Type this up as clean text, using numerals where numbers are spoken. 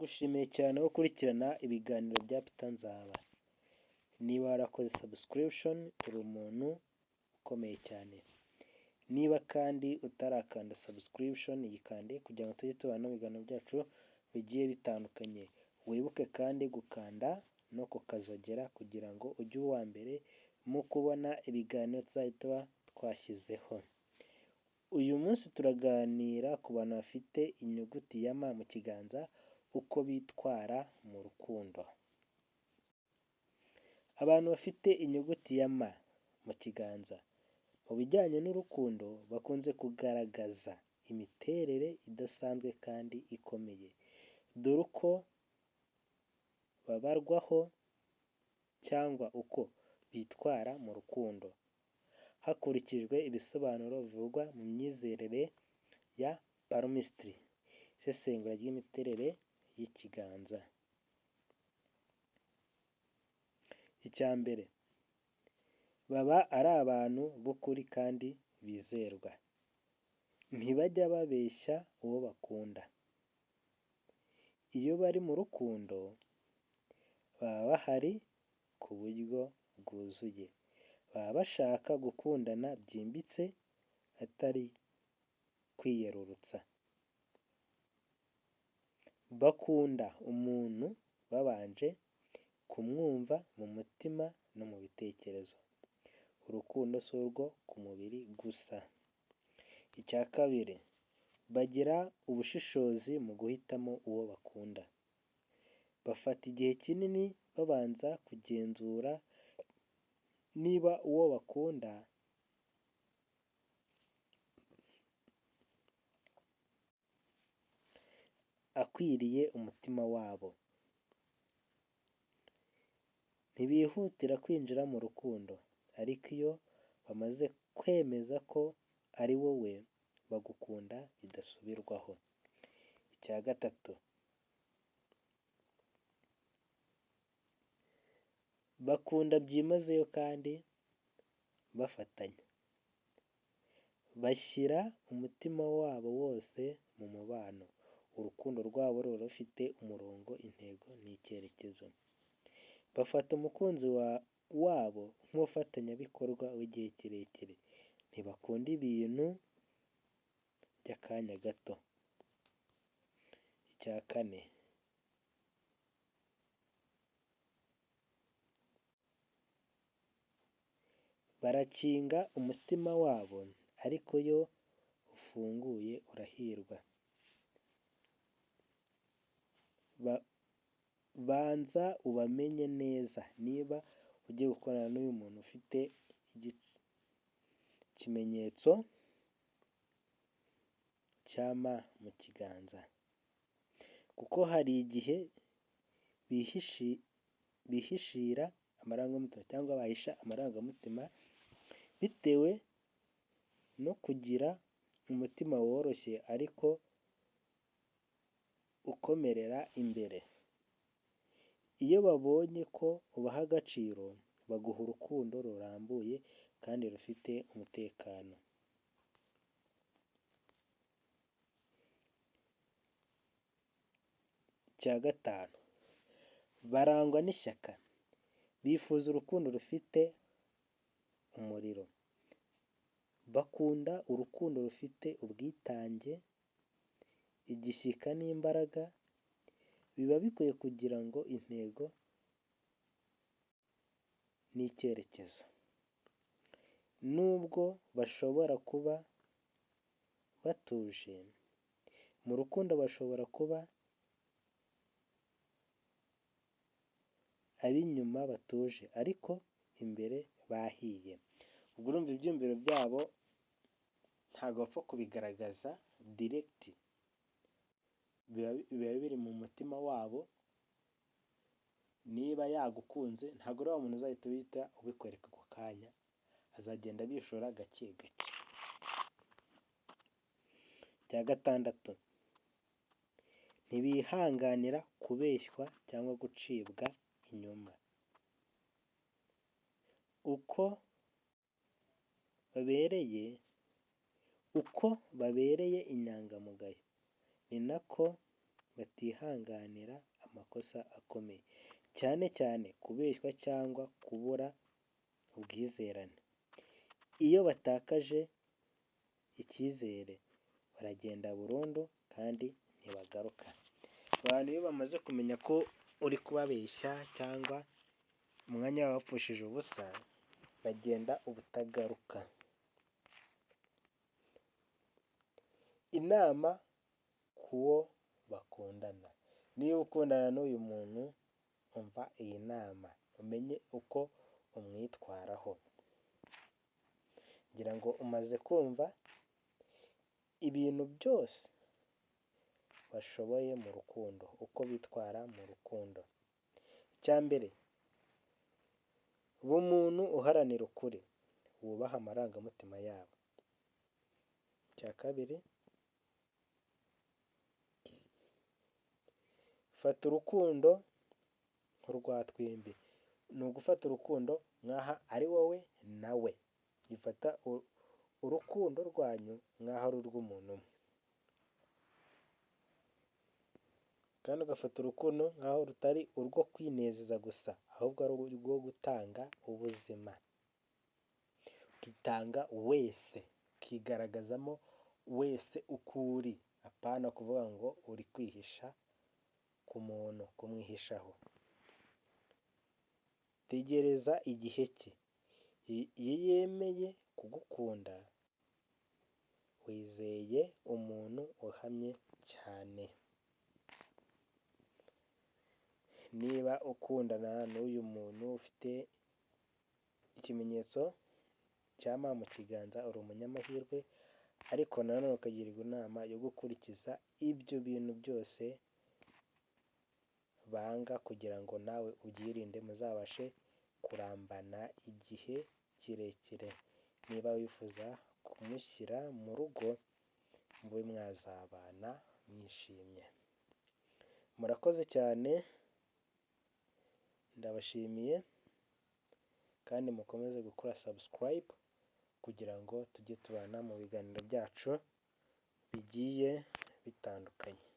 Gushimiye cyane wo ukurikirana ibiganiro bya Peter Nzaba. Niba warakoze subscription uri umuntu ukomeye cyane. Niba kandi utarakanda subscription yikande kugira ngo tujye tubana mu biganiro byacu bigiye bitandukanye. Wibuke kandi gukanda no kukazogera kugira ngo ujye uwa mbere mu kubona ibiganiro tuzahita twashyizeho. Uyu munsi turaganira ku bantu bafite inyuguti ya M mu kiganza, uko bitwara mu rukundo. Abantu bafite inyuguti ya M mu kiganza mu bijyanye n'urukundo bakunze kugaragaza imiterere idasanzwe kandi ikomeye. Dore uko babarwaho cyangwa uko bitwara mu rukundo hakurikijwe ibisobanuro bivugwa mu myizerere ya palmistry, isesengura ry'imiterere y'ikiganza. Icya mbere, baba ari abantu b'ukuri kandi bizerwa. Ntibajya babeshya uwo bakunda. Iyo bari mu rukundo baba bahari ku buryo bwuzuye. Baba bashaka gukundana byimbitse atari kwiyerurutsa. Bakunda umuntu babanje kumwumva mu mutima no mu bitekerezo. Urukundo si urwo ku mubiri gusa. Icya kabiri, bagira ubushishozi mu guhitamo uwo bakunda. Bafata igihe kinini babanza kugenzura niba uwo bakunda akwiriye umutima wabo. Ntibihutira kwinjira mu rukundo, ariko iyo bamaze kwemeza ko ari wowe bagukunda bidasubirwaho. Icya gatatu, bakunda byimazeyo kandi bafatanya. Bashyira umutima wabo wose mu mubano. Urukundo rwabo ruba rufite umurongo, intego n'icyerekezo. Bafata umukunzi wabo nk'umufatanyabikorwa w'igihe kirekire. Ntibakunda ibintu by'akanya gato. Icya kane, barakinga umutima wabo, ariko iyo ufunguye urahirwa. Banza ubamenye neza. Niba ugiye gukorana n'uyu muntu ufite ikimenyetso cya M mu kiganza, kuko hari igihe bihishira amarangamutima cyangwa bahisha amarangamutima bitewe no kugira umutima woroshye ariko ukomerera imbere. Iyo babonye ko ubaha agaciro baguha urukundo rurambuye kandi rufite umutekano. Icya gatanu, barangwa n'ishyaka. Bifuza urukundo rufite umuriro. Bakunda urukundo rufite ubwitange, igishyika n'imbaraga. Biba bikwiye kugira ngo intego n'icyerekezo. Nubwo bashobora kuba batuje, mu rukundo bashobora kuba ab'inyuma batuje, ariko imbere bahiye. Ubwo urumva ibyumviro byabo ntabwo bapfa kubigaragaza direct. Biba biri mu mutima wabo. Niba yagukunze ntabwo uri wa muntu uzahita uhita ubikwereka ako kanya, azagenda abishora gake gake. Icya gatandatu, ntibihanganira kubeshywa cyangwa gucibwa inyuma. Uko babereye inyangamugayo ni nako batihanganira amakosa akomeye, cyane cyane kubeshywa cyangwa kubura ubwizerane. Iyo batakaje icyizere baragenda burundu kandi ntibagaruka. Abantu iyo bamaze kumenya ko uri kubabeshya cyangwa umwanya wabapfushije ubusa, bagenda ubutagaruka. Inama k'uwo bakundana. Niba ukundana n'uyu muntu, umva iyi nama umenye uko umwitwaraho. Ngira ngo umaze kumva ibintu byose bashoboye mu rukundo, uko bitwara mu rukundo. Icya mbere, uba umuntu uharanira ukuri, wubaha amarangamutima yabo. Icya kabiri, fata urukundo nk'urwa twembi. Ni ugufata urukundo nk'aho ari wowe nawe. Ifata urukundo rwanyu nk'aho ari urw'umuntu umwe. Kandi ugafata urukundo nk'aho rutari urwo kwinezeza gusa, ahubwo ari urwo gutanga ubuzima. Ukitanga wese, ukigaragazamo wese uko uri, apana kuvuga ngo uri kwihisha ku muntu, kumwihishaho. Tegereza igihe cye. Iyo yemeye kugukunda, wizeye umuntu uhamye cyane. Niba ukundana n'uyu muntu ufite ikimenyetso cya M mu kiganza, uri umunyamahirwe, ariko nanone ukagirwa inama yo gukurikiza ibyo bintu byose banga kugira ngo nawe ubyirinde, muzabashe kurambana igihe kirekire. Niba wifuza kumushyira mu rugo, mube mwazabana mwishimye. Murakoze cyane, ndabashimiye kandi mukomeze gukora subscribe kugira ngo tujye tubana mu biganiro byacu bigiye bitandukanye.